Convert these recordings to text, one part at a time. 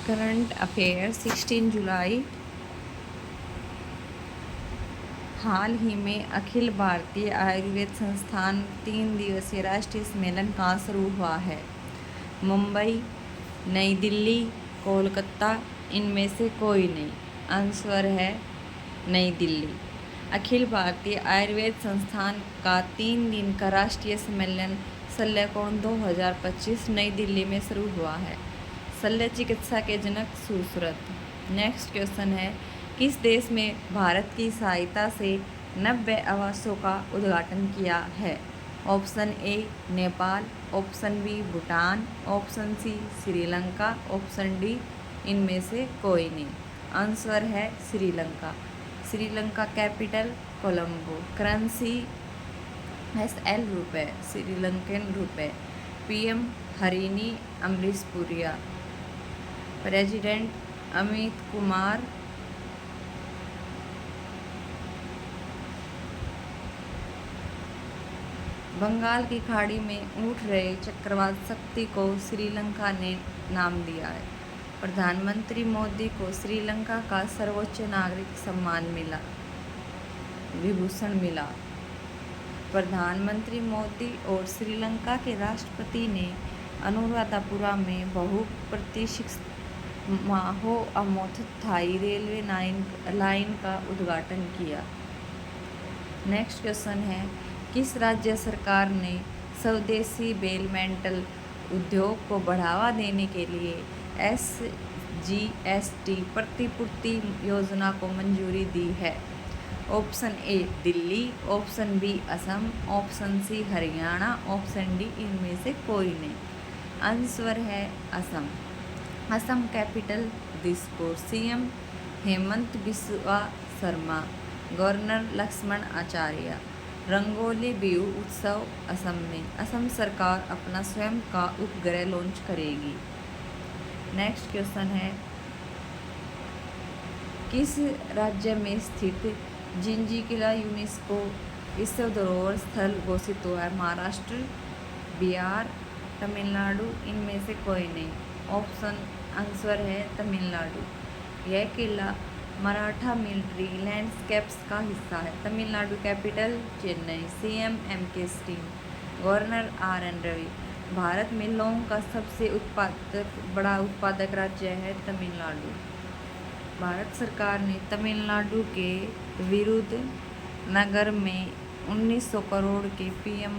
Current affair 16 जुलाई। हाल ही में अखिल भारतीय आयुर्वेद संस्थान 3 दिवसीय राष्ट्रीय सम्मेलन कहाँ शुरू हुआ है? मुंबई, नई दिल्ली, कोलकाता, इनमें से कोई नहीं। आंसर है नई दिल्ली। अखिल भारतीय आयुर्वेद संस्थान का 3 दिन का राष्ट्रीय सम्मेलन शल्यकोण 2025 नई दिल्ली में शुरू हुआ है। शल्य चिकित्सा के जनक सुश्रुत। नेक्स्ट क्वेश्चन है, किस देश में भारत की सहायता से 90 आवासों का उद्घाटन किया है? Option A Nepal, option B Bhutan, option C Sri Lanka, option D इनमें से कोई नहीं। आंसर है Sri Lanka. Sri Lanka capital Colombo. Currency SL रुपये, श्रीलंकन रुपये। PM हरिनी अमरीश पुरिया। प्रेसिडेंट अमित कुमार। बंगाल की खाड़ी में उठ रहे चक्रवात शक्ति को श्रीलंका ने नाम दिया है। प्रधानमंत्री मोदी को श्रीलंका का सर्वोच्च नागरिक सम्मान मिला, विभूषण मिला। प्रधानमंत्री मोदी और श्रीलंका के राष्ट्रपति ने अनुराधापुरा में बहुप्रतीक्षित माहो-अमोथथाई रेलवे लाइन का उद्घाटन किया। नेक्स्ट क्वेश्चन है, किस राज्य सरकार ने स्वदेशी बेल मेटल उद्योग को बढ़ावा देने के लिए SGST प्रतिपूर्ति योजना को मंजूरी दी है? Option A Delhi, option B Assam, option C Haryana, option D इनमें से कोई नहीं। आंसर है Assam. Assam capital Dispur. CM Hemanta Biswa Sarma. Governor Lakshman Acharya. Rongali Bihu उत्सव असम में। असम सरकार अपना स्वयं का उपग्रह लॉन्च करेगी। नेक्स्ट क्वेश्चन है, किस राज्य में स्थित जिंजी किला यूनेस्को विश्व धरोहर स्थल घोषित हुआ है? महाराष्ट्र, बिहार, तमिलनाडु इनमें से कोई नहीं। ऑप्शन आंसर है तमिलनाडु। यह किला मराठा मिलिट्री लैंडस्केप्स का हिस्सा है। Tamil Nadu capital Chennai. CM MK स्टीम। Governor RN Ravi. भारत में लौंग का सबसे बड़ा उत्पादक राज्य है तमिलनाडु। भारत सरकार ने तमिलनाडु के विरुधनगर में 1900 करोड़ के PM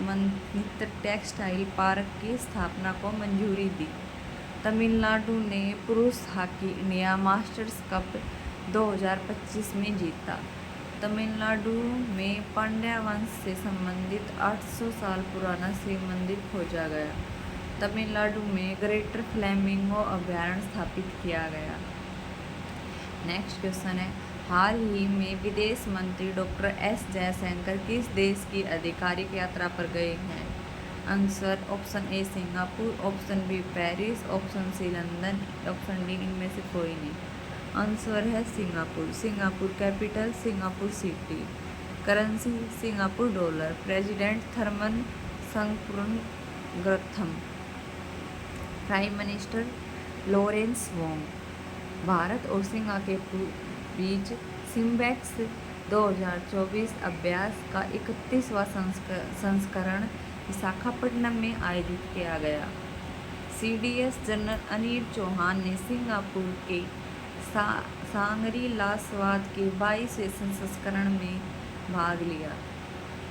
मन्त्र टेक्सटाइल पार्क की स्थापना को मंजूरी दी। तमिलनाडु ने पुरुष हॉकी इंडिया मास्टर्स कप 2025 में जीता। तमिलनाडु में पांड्या वंश से संबंधित 800 साल पुराना शिव मंदिर खोजा गया। तमिलनाडु में ग्रेटर फ्लेमिंगो अभयारण्य स्थापित किया गया। नेक्स्ट क्वेश्चन है, हाल ही में विदेश मंत्री डॉक्टर S जयशंकर किस देश की आधिकारिक यात्रा पर गए हैं? Answer option A Singapore, option B Paris, option C London, option D इनमें से कोई नहीं। आंसर है Singapore. Singapore capital Singapore city. Currency Singapore dollar. President Tharman Shanmugaratnam. Prime minister Lawrence Wong. Bharat और सिंगापुर के बीच सिम्बैक्स 2024 अभ्यास का 31वां संस्करण विशाखापट्टनम में आयोजित किया गया। CDS जनरल अनिल चौहान ने सिंगापुर के सांगरी ला स्वाद के 22वें संस्करण में भाग लिया।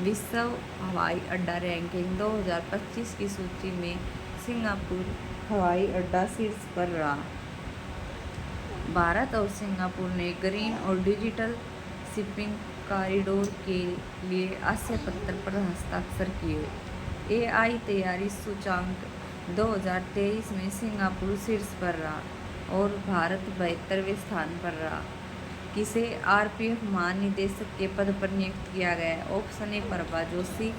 विश्व हवाई अड्डा रैंकिंग 2025 की सूची में सिंगापुर हवाई अड्डा शीर्ष पर रहा। भारत और सिंगापुर ने ग्रीन और डिजिटल शिपिंग कॉरिडोर के लिए आशय पत्र पर हस्ताक्षर किए। AI तैयारी सूचांक 2023 में सिंगापुर शीर्ष पर रहा और भारत 72वें स्थान पर रहा। किसे RPF महानिदेशक के पद पर नियुक्त किया गया? Option A Prabha Joshi,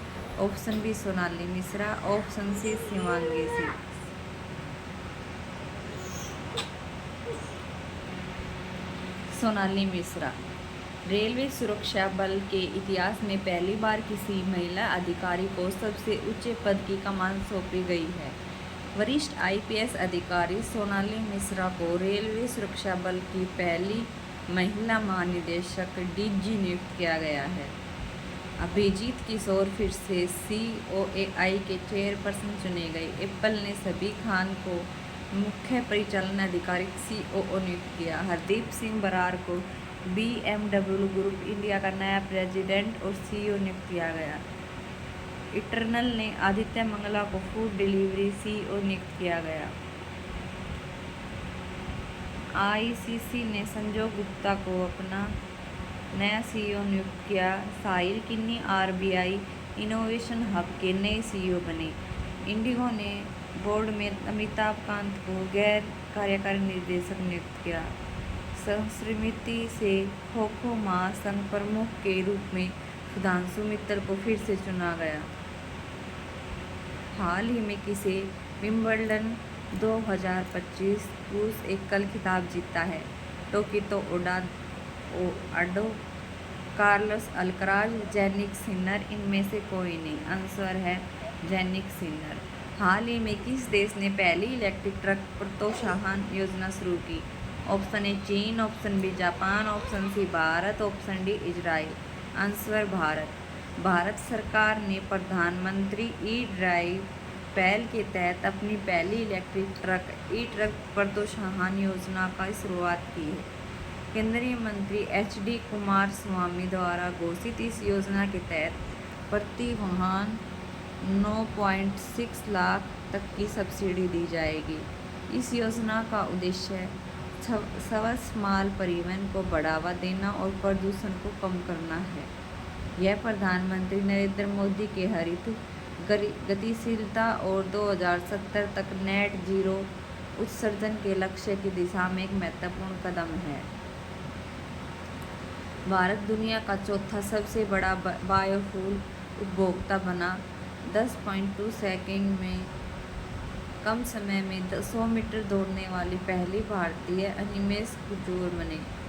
option B Sonali Mishra, option C Shivangi Singh. Sonali Mishra. Railway सुरक्षा बल के इतिहास में पहली बार किसी महिला अधिकारी को सबसे ऊंचे पद की कमान सौंपी गई है। वरिष्ठ IPS अधिकारी सोनाली मिश्रा को रेलवे सुरक्षा बल की पहली महिला महानिदेशक DG नियुक्त किया गया है। अभिजीत किशोर फिर से COAI के चेयरपर्सन चुने गए। एप्पल ने सबी खान को मुख्य परिचालन अधिकारी COO नियुक्त किया। हरदीप सिंह बरार को BMW ग्रुप इंडिया का नया प्रेसिडेंट और CEO नियुक्त किया गया। इटर्नल ने आदित्य मंगला को फूड डिलीवरी CEO नियुक्त किया गया। ICC ने संजय गुप्ता को अपना नया CEO नियुक्त किया। साहिल किन्नी RBI इनोवेशन हब के नए CEO बने। इंडिगो ने बोर्ड में अमिताभ कांत को गैर कार्यकारी निदेशक नियुक्त किया। संस्कृति से खो-खो महासंघ प्रमुख के रूप में सुधांशु मित्तल को फिर से चुना गया। हाल ही में किसे विंबलडन 2025 पुरुष एकल खिताब जीता है? टोकितो ओडो, कार्लोस अल्कराज, जैनिक सिनर, इनमें से कोई नहीं। आंसर है जैनिक सिनर। हाल ही में किस देश ने पहली इलेक्ट्रिक ट्रक प्रोत्साहन योजना शुरू की? Option A Cheen, option B Japan, option C Bharat, option D Israel. Answer Bharat. Bharat सरकार ने प्रधानमंत्री ई-ड्राइव पहल के तहत अपनी पहली इलेक्ट्रिक ट्रक ई-ट्रक प्रोत्साहन योजना का शुरुआत की है। केंद्रीय मंत्री HD कुमारस्वामी द्वारा घोषित इस योजना के तहत प्रति वाहन 9.6 लाख तक की सब्सिडी दी जाएगी। इस योजना का उद्देश्य स्वच्छ माल परिवहन को बढ़ावा देना और प्रदूषण को कम करना है। यह प्रधानमंत्री नरेंद्र मोदी के हरित गतिशीलता और 2070 तक नेट जीरो उत्सर्जन के लक्ष्य की दिशा में एक महत्वपूर्ण कदम है। भारत दुनिया का चौथा सबसे बड़ा बायोफ्यूल उपभोक्ता बना। 10.2 सेकंड में कम समय में 100 मीटर दौड़ने वाली पहली भारतीय अनिमेश कुजूर बने।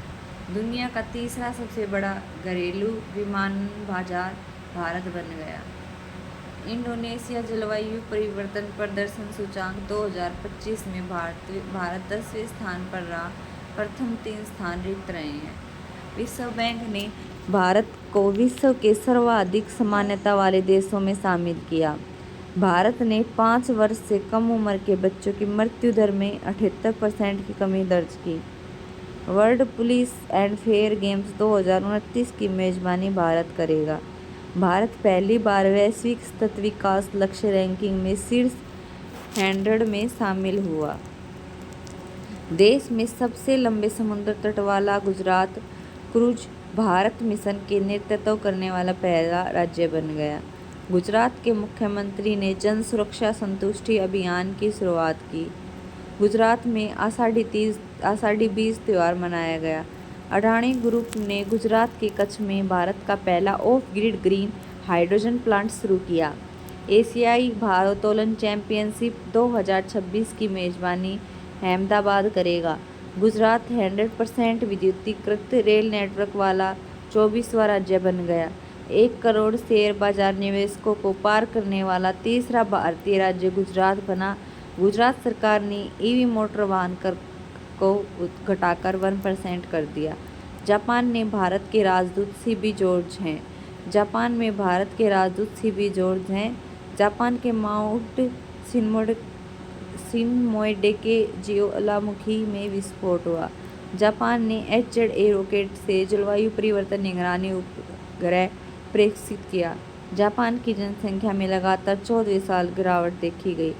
दुनिया का तीसरा सबसे बड़ा घरेलू विमान बाजार भारत बन गया। इंडोनेशिया जलवायु परिवर्तन प्रदर्शन सूचकांक 2025 में भारत 10वें स्थान पर रहा। प्रथम 3 स्थान रिक्त रहे हैं। विश्व बैंक ने भारत को विश्व के सर्वाधिक समानता वाले देशों में शामिल किया। भारत ने 5 वर्ष से कम उम्र के बच्चों की मृत्यु दर में 78% की कमी दर्ज की। World police and fair games 2029 की मेजबानी भारत करेगा। भारत पहली बार वैश्विक सतत विकास लक्ष्य रैंकिंग में शीर्ष 100 में शामिल हुआ। देश में सबसे लंबे समुद्र तट वाला गुजरात क्रूज भारत मिशन के नेतृत्व करने वाला पहला राज्य बन गया। गुजरात के मुख्यमंत्री ने जन सुरक्षा संतुष्टि अभियान की शुरुआत की। गुजरात में आषाढ़ी बीज त्यौहार मनाया गया। अडानी ग्रुप ने गुजरात के कच्छ में भारत का पहला of grid green hydrogen plant शुरू किया। एशियाई भारोत्तोलन चैंपियनशिप 2026 की मेजबानी अहमदाबाद करेगा। गुजरात 100% विद्युतीकृत रेल नेटवर्क वाला 24वां राज्य बन गया। 1 करोड़ शेयर बाजार निवेशकों को पार करने वाला तीसरा भारतीय राज्य गुजरात बना। गुजरात सरकार ने EV मोटर वाहन कर को घटाकर 1% कर दिया। जापान में भारत के राजदूत CB जॉर्ज हैं। जापान के माउंट शिनमोएडे के ज्वालामुखी में विस्फोट हुआ। जापान ने HZA रॉकेट से जलवायु परिवर्तन निगरानी उपग्रह प्रक्षेपित किया। जापान की जनसंख्या में लगातार 14वें साल गिरावट देखी गई।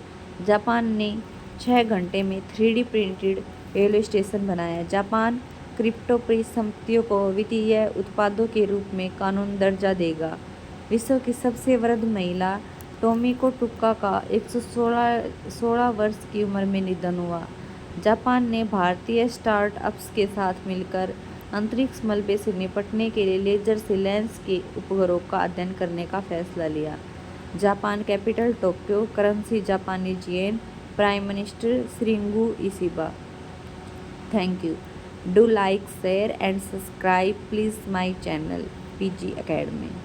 जापान ने 6 घंटे में 3D प्रिंटेड रेलवे स्टेशन बनाया। जापान क्रिप्टो परिसंपत्तियों को वित्तीय उत्पादों के रूप में कानून दर्जा देगा। विश्व की सबसे वृद्ध महिला टोमिको टुका का 116 वर्ष की उम्र में निधन हुआ। जापान ने भारतीय स्टार्टअप्स के साथ मिलकर अंतरिक्ष मलबे से निपटने के लिए लेजर से लेंस के उपग्रहों का अध्ययन करने का फैसला लिया। Japan capital Tokyo, currency Japanese yen, prime minister Shinzo Ishiba. Thank you. Do like, share and subscribe please my channel PG Academy।